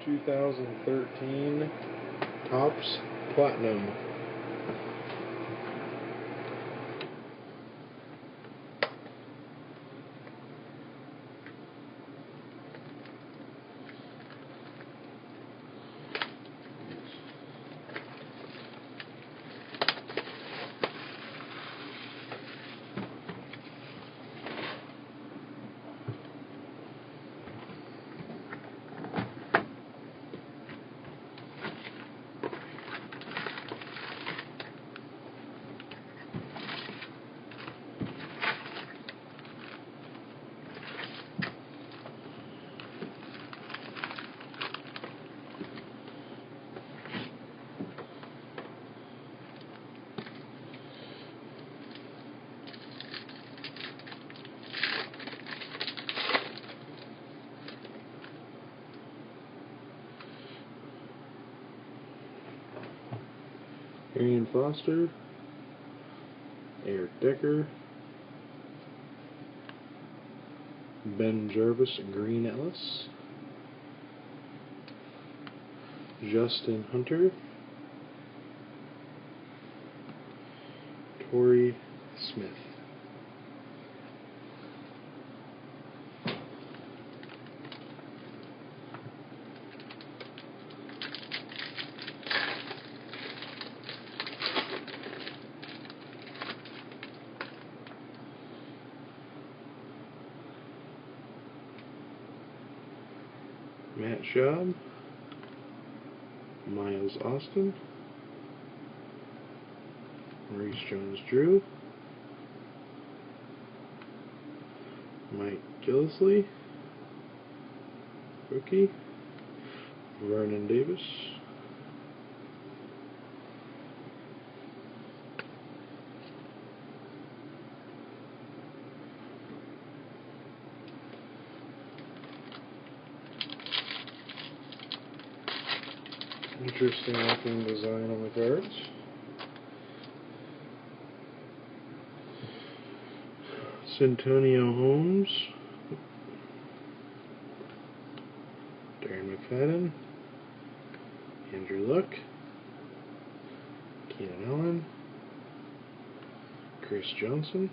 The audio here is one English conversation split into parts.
2013 Topps Platinum. Arian Foster, Eric Decker, Ben Jarvis, Green Ellis, Justin Hunter, Torrey Smith. Matt Schaub, Miles Austin, Maurice Jones-Drew, Mike Gillisley, rookie, Vernon Davis, interesting looking design on the cards. Santonio Holmes, Darren McFadden, Andrew Luck, Keenan Allen, Chris Johnson,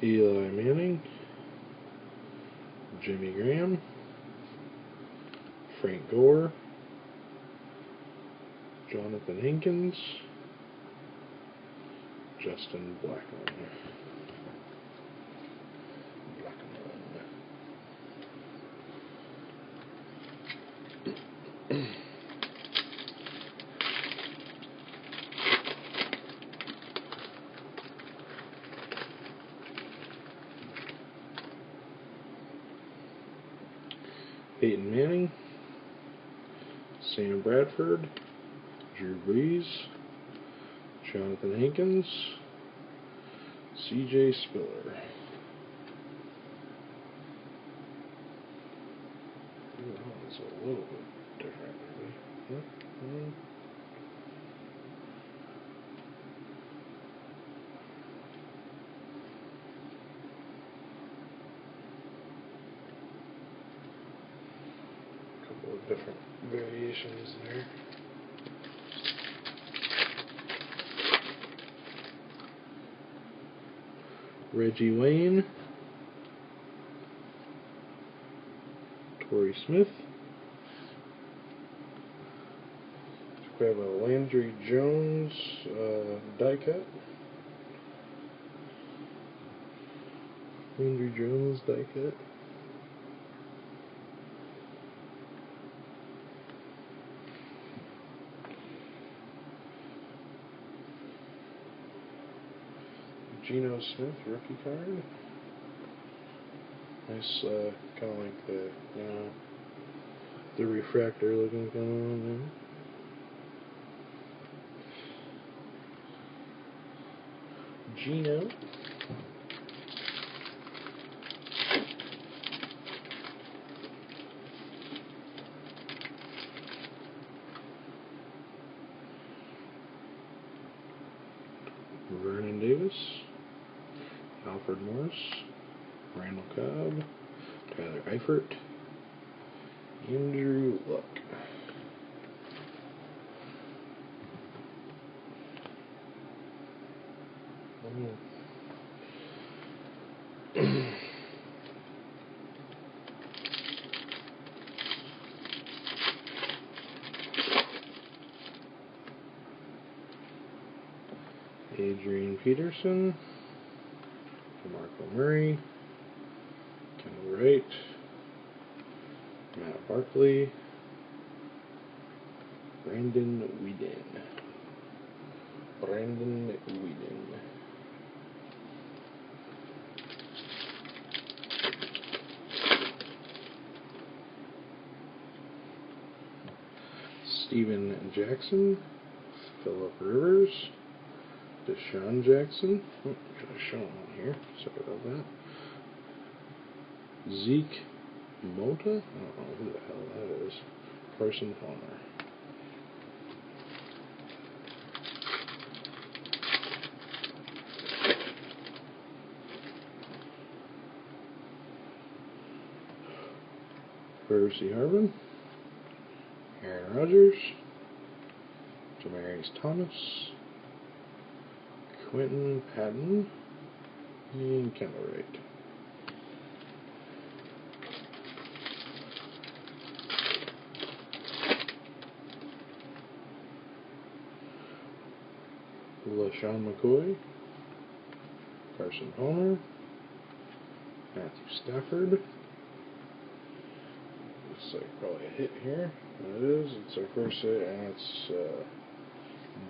Eli Manning, Jimmy Graham, Frank Gore, Jonathan Hankins, Justin Blackmon. Peyton Manning, Sam Bradford, Drew Brees, Jonathan Hankins, C.J. Spiller. Ooh, that one's a little bit different, maybe. Couple of different variations there. Reggie Wayne, Torrey Smith. We have a Landry Jones die cut. Landry Jones die cut. Geno Smith rookie card. Nice, kind of like the refractor looking going on there. Geno. Vernon Davis, Alfred Morris, Randall Cobb, Tyler Eifert, Andrew Luck. Adrian Peterson, DeMarco Murray, Kendall Wright, Matt Barkley, Brandon Whedon. Steven Jackson, Phillip Rivers, Deshaun Jackson. Oh, got a Sean on here. Sorry about that. Zeke Mota. I don't know who the hell that is. Carson Palmer. Percy Harvin. Aaron Rodgers. Demaryius Thomas. Quentin Patton. And Kendall Wright. LaShawn McCoy, Carson Palmer, Matthew Stafford. Looks like probably a hit here. It is. It's our first hit, and it's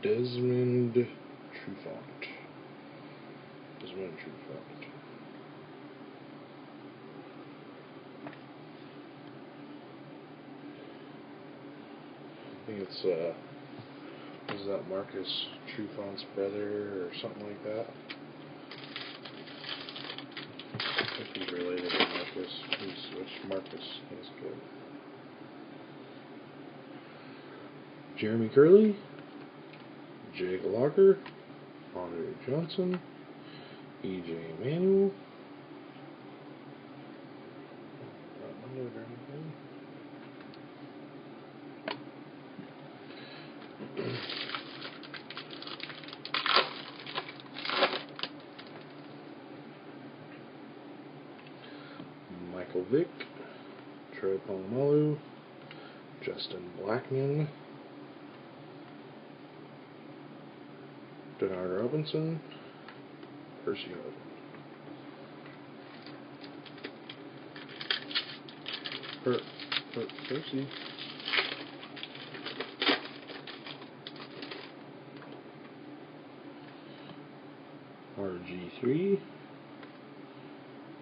Desmond Trufant. I think it's is that Marcus Trufant's brother or something like that? I think he's related to Marcus. Which Marcus is good. Jeremy Curley, Jake Locker, Andre Johnson, E.J. Manuel. Michael Vick, Troy Polamalu, Justin Blackman, Denard Robinson, Percy Harvin. Percy. RG3,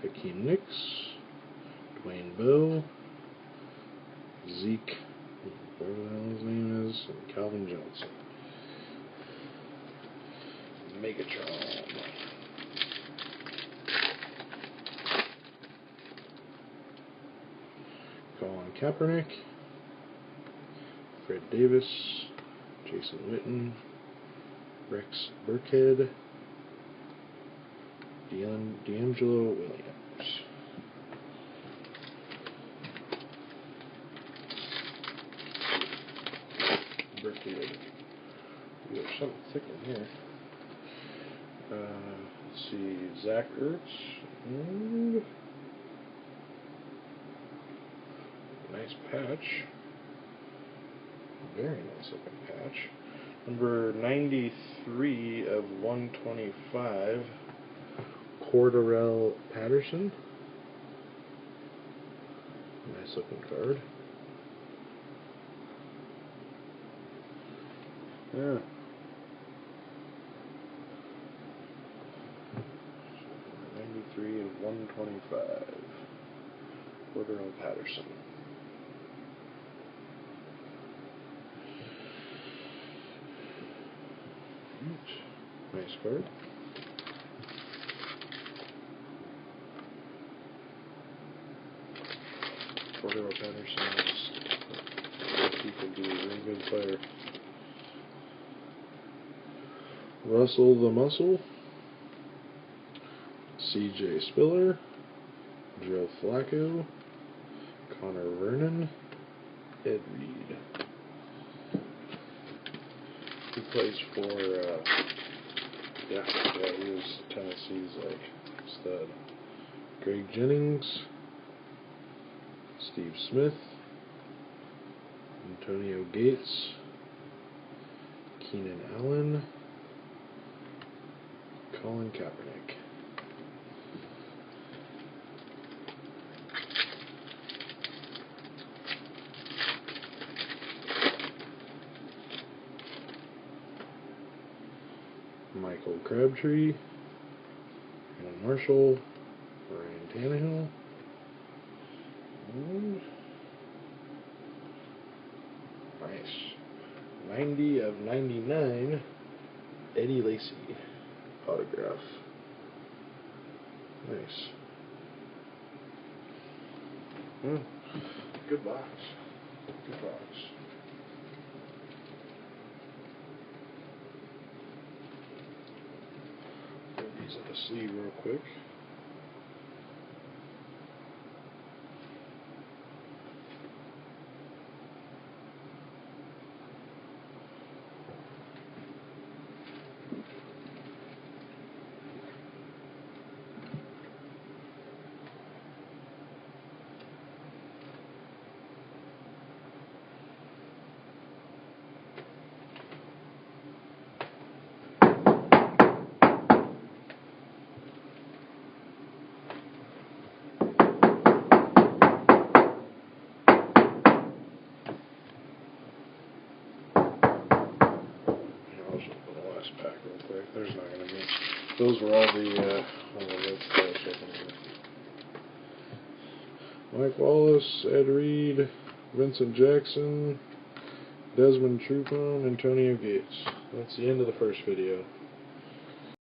Hakeem Nicks, Dwayne Bell, Zeke, whatever the hell his name is, and Calvin Johnson. Megatron. Colin Kaepernick, Fred Davis, Jason Witten, Rex Burkhead, D'Angelo Williams. Burkhead. We have something thick in here. Let's see, Zach Ertz. And nice patch. Very nice looking patch. Number 93 of 125. Cordarrelle Patterson. Nice looking card. Yeah. So 93 of 125. Cordarrelle Patterson. Nice card. Cordarrelle Patterson he could be a really good player. Russell the Muscle, C.J. Spiller, Joe Flacco, Connor Vernon, Ed Reed. He plays for, he was Tennessee's, stud. Greg Jennings, Steve Smith, Antonio Gates, Keenan Allen, Colin Kaepernick. Michael Crabtree, Brandon Marshall, Ryan Tannehill, and nice 90 of 99 Eddie Lacy autograph. Nice. Good box. Good box. Put these in the sleeve real quick. Pack real quick. There's not going to be. Those were all the Mike Wallace, Ed Reed, Vincent Jackson, Desmond Trufant, Antonio Gates. That's the end of the first video.